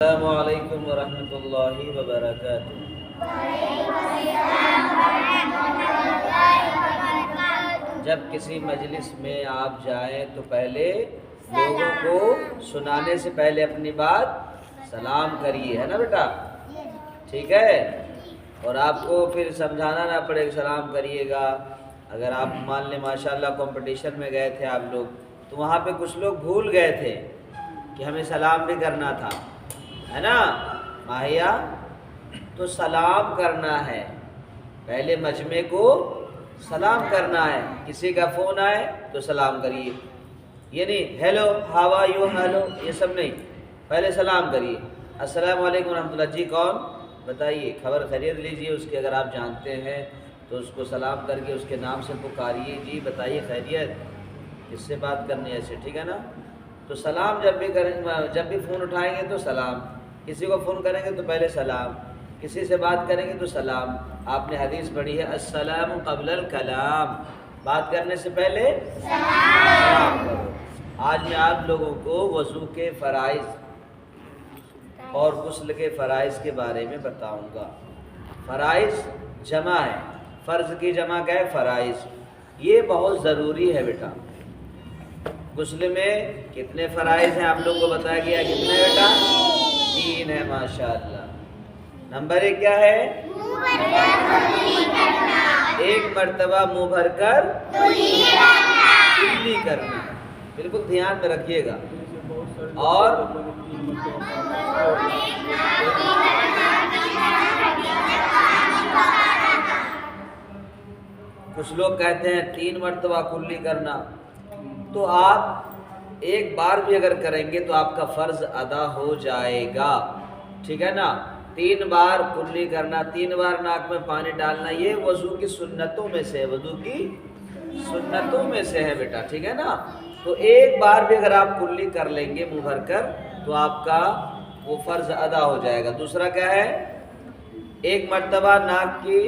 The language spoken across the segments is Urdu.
السلام علیکم ورحمۃ اللہ وبرکاتہ۔ جب کسی مجلس میں آپ جائیں تو پہلے لوگوں کو سنانے سے پہلے اپنی بات سلام کریے، ہے نا بیٹا؟ ٹھیک ہے، اور آپ کو پھر سمجھانا نہ پڑے کہ سلام کریے گا۔ اگر آپ مان لیں ماشاءاللہ کمپٹیشن میں گئے تھے آپ لوگ، تو وہاں پہ کچھ لوگ بھول گئے تھے کہ ہمیں سلام بھی کرنا تھا، ہے نا ماہیہ؟ تو سلام کرنا ہے، پہلے مجمع کو سلام کرنا ہے۔ کسی کا فون آئے تو سلام کریے، یہ نہیں hello how are you, hello یہ سب نہیں، پہلے سلام کریے۔ السلام علیکم ورحمۃ اللہ، جی کون بتائیے، خبر خیریت لیجیے اس کی، اگر آپ جانتے ہیں تو اس کو سلام کر کے اس کے نام سے پکاریے، جی بتائیے خیریت، کس سے بات کرنی ہے ایسے، ٹھیک ہے نا؟ تو سلام جب بھی کریں، جب بھی فون اٹھائیں گے تو سلام، کسی کو فون کریں گے تو پہلے سلام، کسی سے بات کریں گے تو سلام۔ آپ نے حدیث پڑھی ہے السلام قبل الکلام، بات کرنے سے پہلے سلام کرو۔ آج میں آپ لوگوں کو وضو کے فرائض اور غسل کے فرائض کے بارے میں بتاؤں گا۔ فرائض جمع ہے، فرض کی جمع کیا ہے؟ فرائض۔ یہ بہت ضروری ہے بیٹا۔ غسل میں کتنے فرائض ہیں آپ لوگ کو بتایا گیا، کتنے بیٹا؟ 3 ہے ماشاءاللہ۔ نمبر 1 کیا ہے؟ ایک مرتبہ منہ بھر کر کلی کرنا، بالکل دھیان میں رکھیے گا۔ اور کچھ لوگ کہتے ہیں 3 مرتبہ کلی کرنا، تو آپ ایک بار بھی اگر کریں گے تو آپ کا فرض ادا ہو جائے گا، ٹھیک ہے نا؟ 3 بار کلی کرنا، 3 بار ناک میں پانی ڈالنا، یہ وضو کی سنتوں میں سے ہے، وضو کی سنتوں میں سے ہے بیٹا، ٹھیک ہے نا؟ تو ایک بار بھی اگر آپ کلی کر لیں گے منہ بھر کر تو آپ کا وہ فرض ادا ہو جائے گا۔ دوسرا کیا ہے؟ ایک مرتبہ ناک کی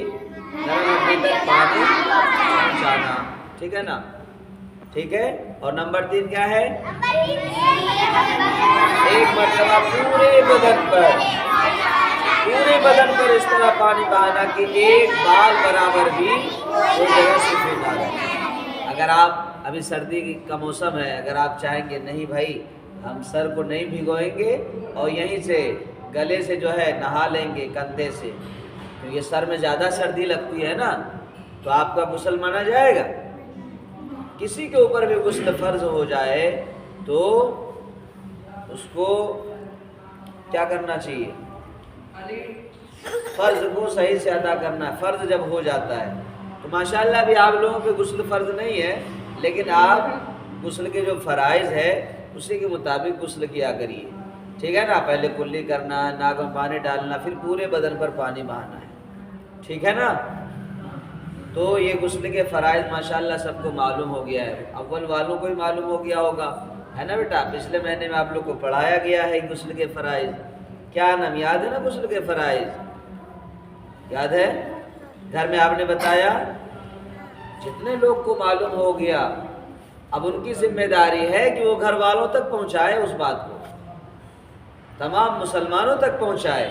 نرم ہڈی تک پانی پہنچانا، ٹھیک ہے نا؟ ٹھیک ہے۔ اور نمبر 3 کیا ہے؟ ایک مرتبہ پورے بدن پر اس طرح پانی بہانا کہ ایک بال برابر بھی وہ جگہ سفید نہ رہے۔ اگر آپ ابھی سردی کا موسم ہے، اگر آپ چاہیں گے نہیں بھائی ہم سر کو نہیں بھگوئیں گے اور یہیں سے گلے سے جو ہے نہا لیں گے کندھے سے، کیونکہ سر میں زیادہ سردی لگتی ہے نا، تو آپ کا غسل مانا جائے گا۔ کسی کے اوپر بھی غسل فرض ہو جائے تو اس کو کیا کرنا چاہیے؟ فرض کو صحیح سے ادا کرنا ہے۔ فرض جب ہو جاتا ہے تو ماشاءاللہ ابھی آپ لوگوں کے غسل فرض نہیں ہے، لیکن آپ غسل کے جو فرائض ہے اسی کے مطابق غسل کیا کریے، ٹھیک ہے نا؟ پہلے کلی کرنا، ناک میں پانی ڈالنا، پھر پورے بدن پر پانی بہانا ہے، ٹھیک ہے نا؟ تو یہ غسل کے فرائض ماشاءاللہ سب کو معلوم ہو گیا ہے، اول والوں کو ہی معلوم ہو گیا ہوگا، ہے نا بیٹا؟ پچھلے مہینے میں آپ لوگ کو پڑھایا گیا ہے غسل کے فرائض۔ کیا نام یاد ہے نا غسل کے فرائض؟ یاد ہے؟ گھر میں آپ نے بتایا؟ جتنے لوگ کو معلوم ہو گیا اب ان کی ذمہ داری ہے کہ وہ گھر والوں تک پہنچائے، اس بات کو تمام مسلمانوں تک پہنچائے۔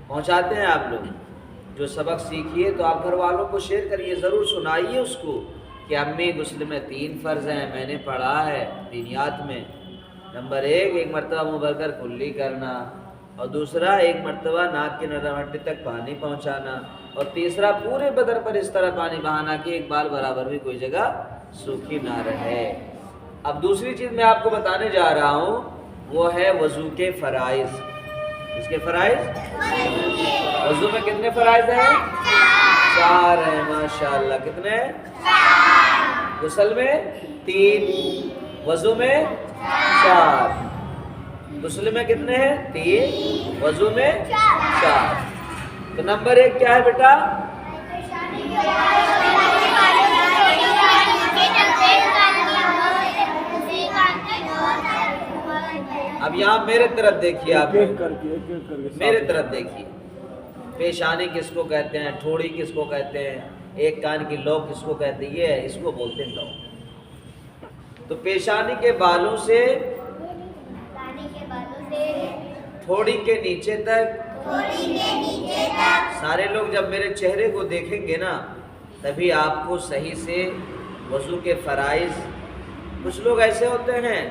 پہنچاتے ہیں آپ لوگ؟ جو سبق سیکھیے تو آپ گھر والوں کو شیئر کریے، ضرور سنائیے اس کو کہ امی غسل میں 3 فرض ہیں، میں نے پڑھا ہے دینیات میں۔ نمبر 1 ایک مرتبہ منہ بھر کر کلی کرنا، اور دوسرا 1 مرتبہ ناک کی نرم ہڈی تک پانی پہنچانا، اور تیسرا پورے بدن پر اس طرح پانی بہانا کہ ایک بال برابر بھی کوئی جگہ سوکھی نہ رہے۔ اب دوسری چیز میں آپ کو بتانے جا رہا ہوں، وہ ہے وضو کے فرائض۔ اس کے فرائض؟ وضو میں کتنے فرائض ہیں؟ 4 ہیں ماشاءاللہ۔ کتنے ہیں؟ غسل میں 3، وضو میں 4۔ غسل میں کتنے ہیں؟ 3، وضو میں 4۔ تو نمبر 1 کیا ہے بیٹا؟ اب یہاں میرے طرف دیکھیے، آپ میرے طرف دیکھیے۔ پیشانی کس کو کہتے ہیں، ٹھوڑی کس کو کہتے ہیں، ایک کان کی لو کس کو کہتے ہیں، یہ ہے، اس کو بولتے ہیں لو۔ تو پیشانی کے بالوں سے تھوڑی کے نیچے تک. سارے لوگ جب میرے چہرے کو دیکھیں گے نا تبھی آپ کو صحیح سے وضو کے فرائض. کچھ لوگ ایسے ہوتے ہیں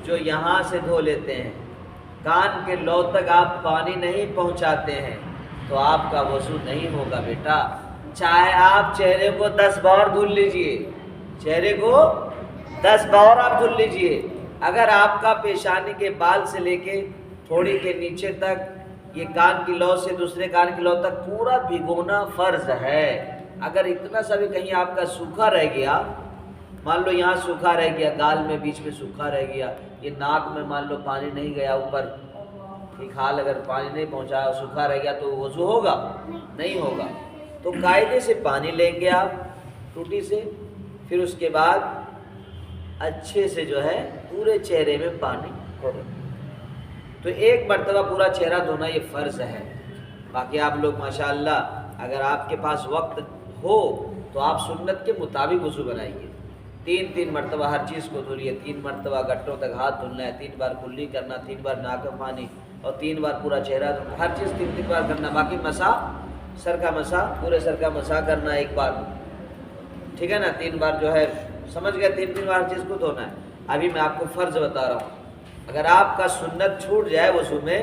جو یہاں سے دھو لیتے ہیں, کان کے لو تک آپ پانی نہیں پہنچاتے ہیں, تو آپ کا وضو نہیں ہوگا بیٹا. چاہے آپ چہرے کو 10 بار دھل لیجئے, چہرے کو 10 بار آپ دھل لیجئے, اگر آپ کا پیشانی کے بال سے لے کے تھوڑی کے نیچے تک یہ کان کی لو سے دوسرے کان کی لو تک پورا بھگونا فرض ہے. اگر اتنا سا بھی کہیں آپ کا سوکھا رہ گیا, مان لو یہاں سوکھا رہ گیا, گال میں بیچ میں سوکھا رہ گیا, یہ ناک میں مان لو پانی نہیں گیا اوپر, ٹھیک حال اگر پانی نہیں پہنچا سوکھا رہ گیا تو وضو ہوگا نہیں ہوگا. تو قاعدے سے پانی لیں گے آپ ٹوٹی سے, پھر اس کے بعد اچھے سے جو ہے پورے چہرے میں پانی ہوگا. تو ایک مرتبہ پورا چہرہ دھونا یہ فرض ہے. باقی آپ لوگ ماشاءاللہ اگر آپ کے پاس وقت ہو تو آپ سنت کے مطابق وضو بنائیے. 3 مرتبہ ہر چیز کو دھولیے, 3 مرتبہ گٹوں تک ہاتھ دھلنا ہے, 3 بار کلی کرنا, 3 بار ناک میں پانی, اور 3 بار پورا چہرہ دھلنا. ہر چیز 3 بار کرنا. باقی مسح, سر کا مسح, پورے سر کا مسح کرنا ایک بار, ٹھیک ہے نا. 3 بار جو ہے سمجھ گئے, 3 بار ہر چیز کو دھونا ہے. ابھی میں آپ کو فرض بتا رہا ہوں. اگر آپ کا سنت چھوٹ جائے وضو میں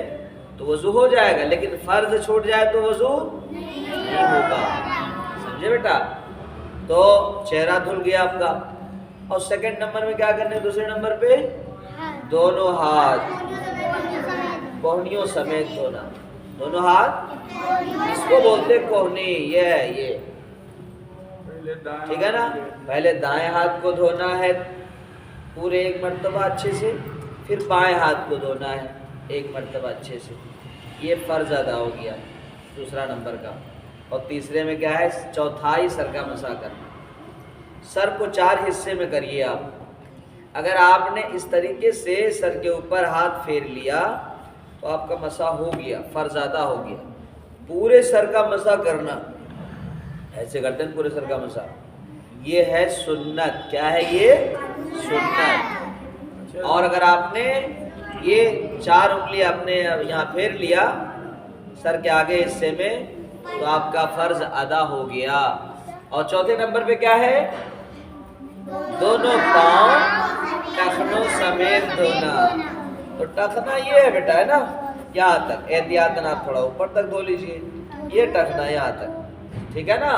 تو وضو ہو جائے گا, لیکن فرض چھوٹ جائے تو وضو نہیں ہوگا. سمجھے بیٹا؟ تو چہرہ دھل گیا آپ کا. اور سیکنڈ نمبر میں کیا کرنا ہے؟ دوسرے نمبر پہ دونوں ہاتھ کوہنیوں سمیت دھونا. دونوں ہاتھ, اس کو بولتے کوہنی, یہ ہے یہ, ٹھیک ہے نا. پہلے دائیں ہاتھ کو دھونا ہے پورے 1 مرتبہ اچھے سے, پھر بائیں ہاتھ کو دھونا ہے 1 مرتبہ اچھے سے. یہ فرض ادا ہو گیا دوسرا نمبر کا. اور تیسرے میں کیا ہے؟ چوتھائی سر کا مسح کرنا. سر کو 4 حصے میں کریے آپ. اگر آپ نے اس طریقے سے سر کے اوپر ہاتھ پھیر لیا تو آپ کا مسح ہو گیا, فرض ادا ہو گیا. پورے سر کا مسح کرنا, ایسے کرتے ہیں پورے سر کا مسح, یہ ہے سنت. کیا ہے یہ؟ سنت. اور اگر آپ نے یہ 4 انگلی اپنے یہاں پھیر لیا سر کے آگے حصے میں تو آپ کا فرض ادا ہو گیا. اور چوتھے نمبر پہ کیا ہے؟ دونوں پاؤں ٹخنوں سمیت دھونا. تو ٹخنا یہ ہے بیٹا, ہے نا, یہاں تک احتیاطاً آپ تھوڑا اوپر تک دھو لیجئے. یہ ٹخنا یہاں تک, ٹھیک ہے نا.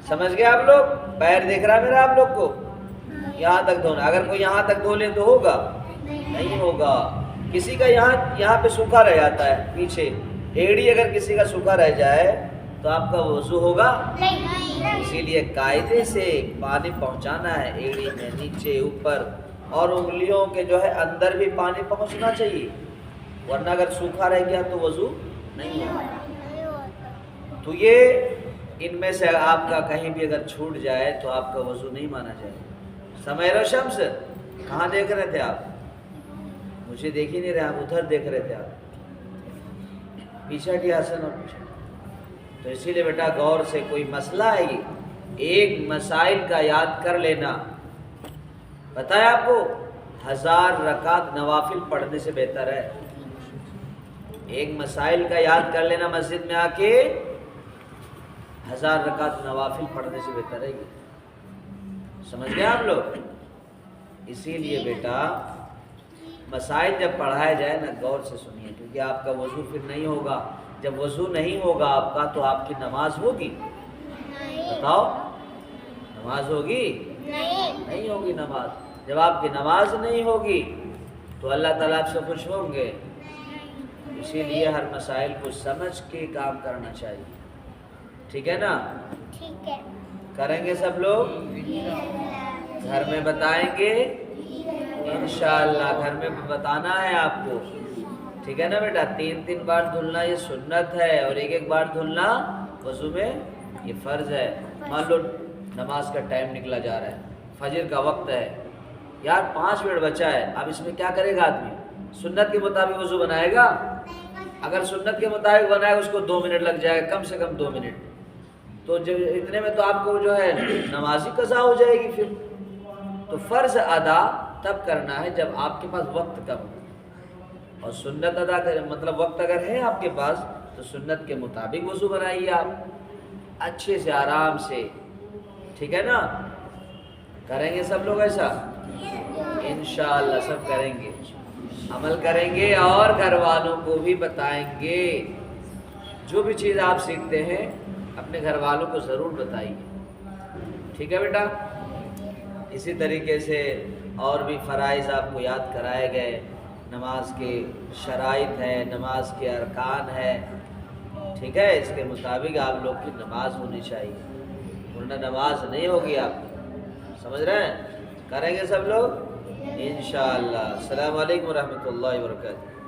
سمجھ گئے آپ لوگ؟ پیر دیکھ رہا ہے میرا آپ لوگ کو؟ یہاں تک دھونا. اگر کوئی یہاں تک دھو لے تو ہوگا نہیں ہوگا. کسی کا یہاں پہ سوکھا رہ جاتا ہے پیچھے, ایڑی اگر کسی کا سوکھا رہ جائے تو آپ کا وضو ہوگا نہیں. اسی لیے قاعدے سے پانی پہنچانا ہے ایڑی میں, نیچے, اوپر, اور انگلیوں کے جو ہے اندر بھی پانی پہنچنا چاہیے, ورنہ اگر سوکھا رہ گیا تو وضو نہیں ہوگا. تو یہ ان میں سے آپ کا کہیں بھی اگر چھوٹ جائے تو آپ کا وضو نہیں مانا جائے. سمیرہ شمس, کہاں دیکھ رہے تھے آپ؟ مجھے دیکھ ہی نہیں رہے, آپ ادھر دیکھ رہے تھے. آپ پیچھے ہٹیے حسن, اور پیچھے. تو اسی لیے بیٹا غور سے, کوئی مسئلہ ہے یہ ایک مسائل کا یاد کر لینا. پتہ ہے آپ کو 1000 رکعت نوافل پڑھنے سے بہتر ہے. ایک مسائل کا یاد کر لینا, مسجد میں آ کے 1000 رکعت نوافل پڑھنے سے بہتر ہے یہ. سمجھ گئے آپ لوگ؟ اسی لیے بیٹا مسائل جب پڑھایا جائے نا غور سے سنیے, کیونکہ آپ کا وضو پھر نہیں ہوگا. جب وضو نہیں ہوگا آپ کا تو آپ کی نماز ہوگی؟ بتاؤ, نماز ہوگی؟ نہیں ہوگی نماز. جب آپ کی نماز نہیں ہوگی تو اللہ تعالیٰ آپ سے خوش ہوں گے. اسی لیے ہر مسائل کو سمجھ کے کام کرنا چاہیے, ٹھیک ہے نا. ٹھیک ہے, کریں گے سب لوگ, گھر میں بتائیں گے انشاءاللہ. گھر میں بتانا ہے آپ کو, ٹھیک ہے نا بیٹا. 3 بار دھلنا یہ سنت ہے, اور 1 بار دھلنا وضو میں یہ فرض ہے. مان لو نماز کا ٹائم نکلا جا رہا ہے, فجر کا وقت ہے یار, 5 منٹ بچا ہے. اب اس میں کیا کرے گا آدمی؟ سنت کے مطابق وضو بنائے گا. اگر سنت کے مطابق بنائے گا اس کو 2 منٹ لگ جائے گا, کم سے کم 2 منٹ. تو جب اتنے میں تو آپ کو جو ہے نماز ہی قضا ہو جائے گی پھر. تو فرض ادا تب کرنا ہے جب آپ کے پاس وقت کم ہو. اور سنت ادا کریں، مطلب وقت اگر ہے آپ کے پاس تو سنت کے مطابق وضو بنائیے آپ اچھے سے آرام سے، ٹھیک ہے نا؟ کریں گے سب لوگ ایسا؟ انشاءاللہ سب کریں گے، عمل کریں گے اور گھر والوں کو بھی بتائیں گے۔ جو بھی چیز آپ سیکھتے ہیں اپنے گھر والوں کو ضرور بتائیے، ٹھیک ہے بیٹا؟ اسی طریقے سے اور بھی فرائض آپ کو یاد کرائے گئے، نماز کے شرائط ہیں، نماز کے ارکان ہیں، ٹھیک ہے؟ اس کے مطابق آپ لوگ کی نماز ہونی چاہیے، ورنہ نماز نہیں ہوگی آپ کی، سمجھ رہے ہیں؟ کریں گے سب لوگ انشاءاللہ۔ السلام علیکم ورحمۃ اللہ وبرکاتہ۔